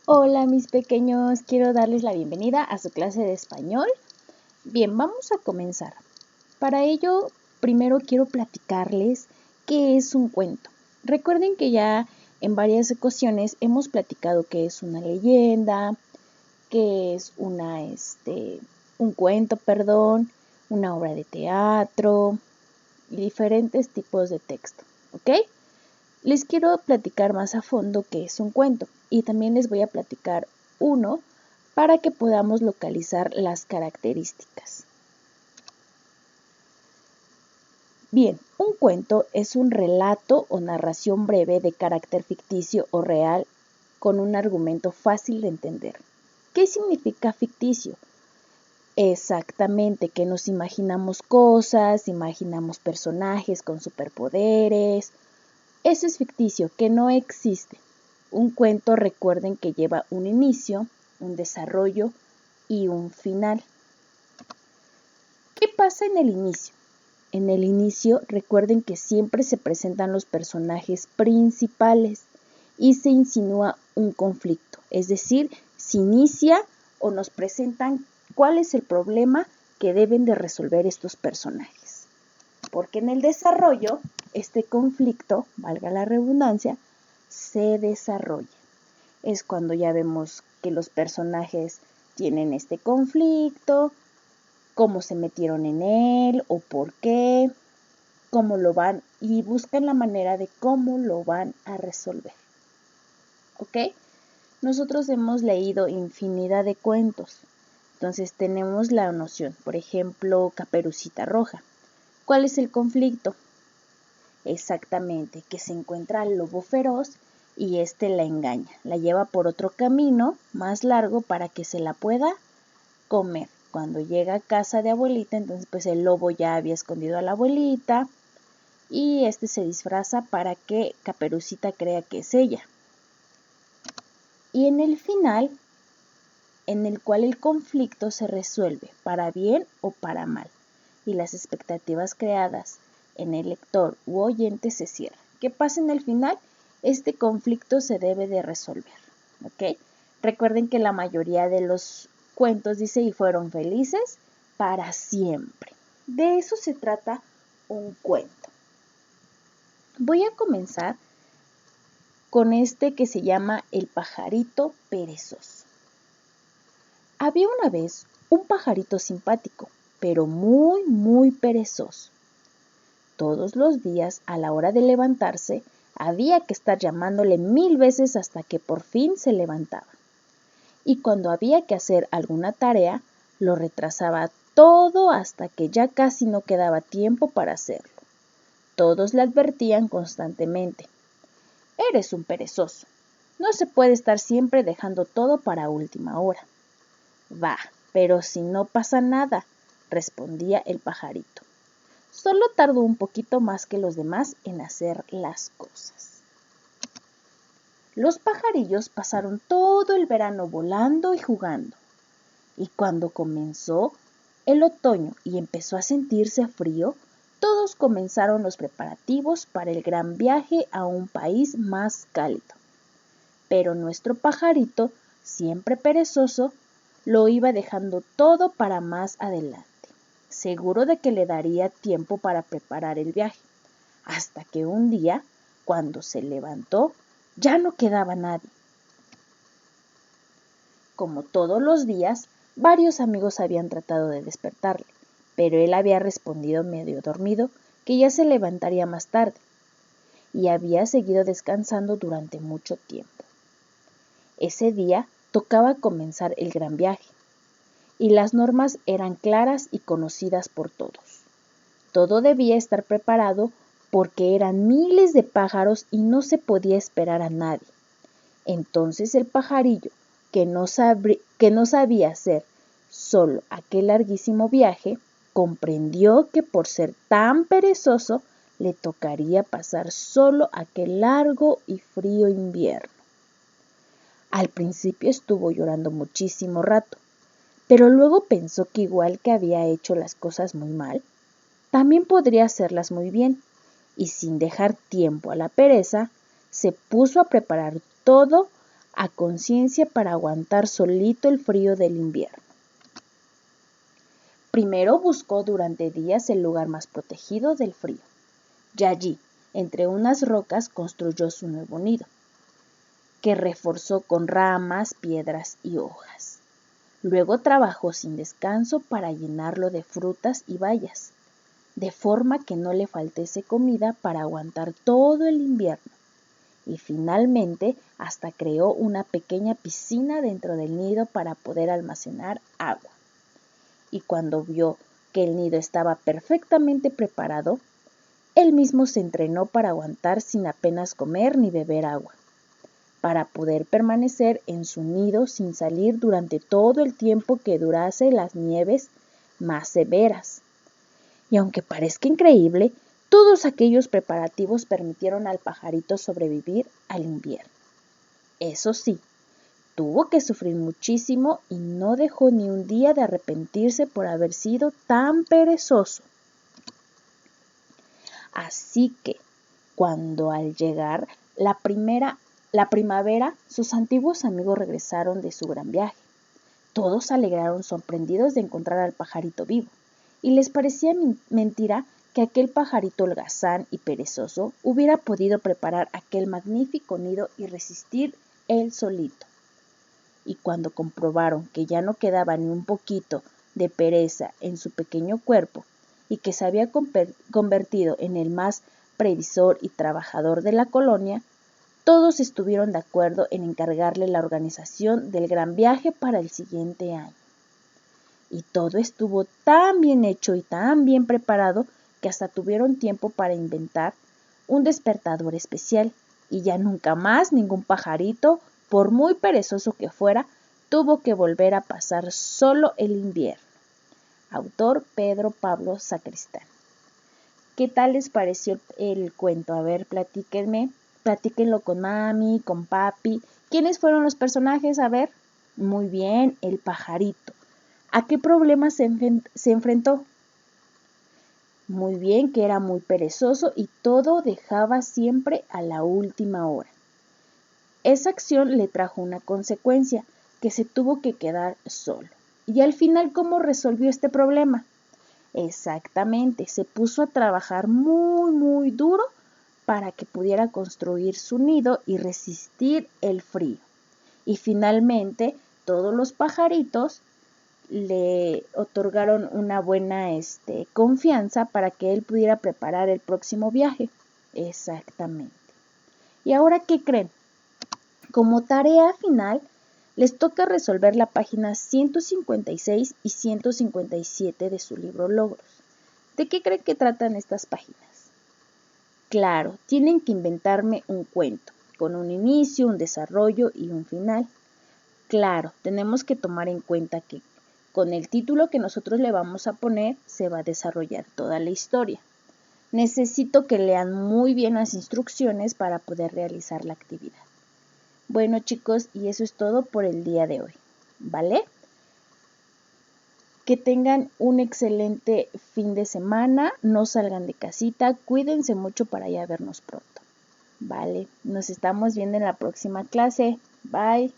Hola mis pequeños, quiero darles la bienvenida a su clase de español. Bien, vamos a comenzar. Para ello, primero quiero platicarles qué es un cuento. Recuerden que ya en varias ocasiones hemos platicado qué es una leyenda, qué es un cuento, una obra de teatro y diferentes tipos de texto, ¿ok? Les quiero platicar más a fondo qué es un cuento y también les voy a platicar uno para que podamos localizar las características. Bien, un cuento es un relato o narración breve de carácter ficticio o real con un argumento fácil de entender. ¿Qué significa ficticio? Exactamente, que nos imaginamos cosas, imaginamos personajes con superpoderes. Eso es ficticio, que no existe. Un cuento, recuerden que lleva un inicio, un desarrollo y un final. ¿Qué pasa en el inicio? En el inicio, recuerden que siempre se presentan los personajes principales y se insinúa un conflicto, es decir, se inicia o nos presentan cuál es el problema que deben de resolver estos personajes. Porque en el desarrollo, este conflicto, valga la redundancia, se desarrolla. Es cuando ya vemos que los personajes tienen este conflicto, cómo se metieron en él o por qué, cómo lo van y buscan la manera de cómo lo van a resolver. ¿Ok? Nosotros hemos leído infinidad de cuentos, entonces tenemos la noción, por ejemplo, Caperucita Roja. ¿Cuál es el conflicto? Exactamente, que se encuentra al lobo feroz y éste la engaña, la lleva por otro camino más largo para que se la pueda comer. Cuando llega a casa de abuelita, entonces pues el lobo ya había escondido a la abuelita y este se disfraza para que Caperucita crea que es ella. Y en el final, en el cual el conflicto se resuelve para bien o para mal y las expectativas creadas en el lector u oyente se cierran. ¿Qué pasa en el final? Este conflicto se debe de resolver, ¿ok? Recuerden que la mayoría de los cuentos dice y fueron felices para siempre. De eso se trata un cuento. Voy a comenzar con este que se llama El pajarito perezoso. Había una vez un pajarito simpático, pero muy perezoso. Todos los días, a la hora de levantarse, había que estar llamándole 1000 veces hasta que por fin se levantaba. Y cuando había que hacer alguna tarea, lo retrasaba todo hasta que ya casi no quedaba tiempo para hacerlo. Todos le advertían constantemente: «Eres un perezoso. No se puede estar siempre dejando todo para última hora». «Va, pero si no pasa nada», respondía el pajarito. «Solo tardo un poquito más que los demás en hacer las cosas». Los pajarillos pasaron todo el verano volando y jugando. Y cuando comenzó el otoño y empezó a sentirse frío, todos comenzaron los preparativos para el gran viaje a un país más cálido. Pero nuestro pajarito, siempre perezoso, lo iba dejando todo para más adelante, seguro de que le daría tiempo para preparar el viaje, hasta que un día, cuando se levantó, ya no quedaba nadie. Como todos los días, varios amigos habían tratado de despertarle, pero él había respondido medio dormido que ya se levantaría más tarde, y había seguido descansando durante mucho tiempo. Ese día tocaba comenzar el gran viaje, y las normas eran claras y conocidas por todos. Todo debía estar preparado porque eran miles de pájaros y no se podía esperar a nadie. Entonces el pajarillo, que no sabía hacer solo aquel larguísimo viaje, comprendió que por ser tan perezoso le tocaría pasar solo aquel largo y frío invierno. Al principio estuvo llorando muchísimo rato, pero luego pensó que igual que había hecho las cosas muy mal, también podría hacerlas muy bien, y sin dejar tiempo a la pereza, se puso a preparar todo a conciencia para aguantar solito el frío del invierno. Primero buscó durante días el lugar más protegido del frío, y allí, entre unas rocas, construyó su nuevo nido, que reforzó con ramas, piedras y hojas. Luego trabajó sin descanso para llenarlo de frutas y bayas, de forma que no le faltase comida para aguantar todo el invierno. Y finalmente hasta creó una pequeña piscina dentro del nido para poder almacenar agua. Y cuando vio que el nido estaba perfectamente preparado, él mismo se entrenó para aguantar sin apenas comer ni beber agua, para poder permanecer en su nido sin salir durante todo el tiempo que durase las nieves más severas. Y aunque parezca increíble, todos aquellos preparativos permitieron al pajarito sobrevivir al invierno. Eso sí, tuvo que sufrir muchísimo y no dejó ni un día de arrepentirse por haber sido tan perezoso. Así que, cuando al llegar la primavera, sus antiguos amigos regresaron de su gran viaje. Todos se alegraron sorprendidos de encontrar al pajarito vivo, y les parecía mentira que aquel pajarito holgazán y perezoso hubiera podido preparar aquel magnífico nido y resistir él solito. Y cuando comprobaron que ya no quedaba ni un poquito de pereza en su pequeño cuerpo y que se había convertido en el más previsor y trabajador de la colonia, todos estuvieron de acuerdo en encargarle la organización del gran viaje para el siguiente año. Y todo estuvo tan bien hecho y tan bien preparado que hasta tuvieron tiempo para inventar un despertador especial, y ya nunca más ningún pajarito, por muy perezoso que fuera, tuvo que volver a pasar solo el invierno. Autor Pedro Pablo Sacristán. ¿Qué tal les pareció el cuento? A ver, platíquenlo con mami, con papi. ¿Quiénes fueron los personajes? A ver. Muy bien, el pajarito. ¿A qué problema se enfrentó? Muy bien, que era muy perezoso y todo dejaba siempre a la última hora. Esa acción le trajo una consecuencia, que se tuvo que quedar solo. Y al final, ¿cómo resolvió este problema? Exactamente, se puso a trabajar muy duro para que pudiera construir su nido y resistir el frío. Y finalmente, todos los pajaritos le otorgaron una buena confianza para que él pudiera preparar el próximo viaje. Exactamente. ¿Y ahora qué creen? Como tarea final, les toca resolver la página 156 y 157 de su libro Logros. ¿De qué creen que tratan estas páginas? Claro, tienen que inventarme un cuento, con un inicio, un desarrollo y un final. Claro, tenemos que tomar en cuenta que con el título que nosotros le vamos a poner se va a desarrollar toda la historia. Necesito que lean muy bien las instrucciones para poder realizar la actividad. Bueno, chicos, y eso es todo por el día de hoy, ¿vale? Que tengan un excelente fin de semana, no salgan de casita, cuídense mucho para ya vernos pronto, ¿vale? Nos estamos viendo en la próxima clase. Bye.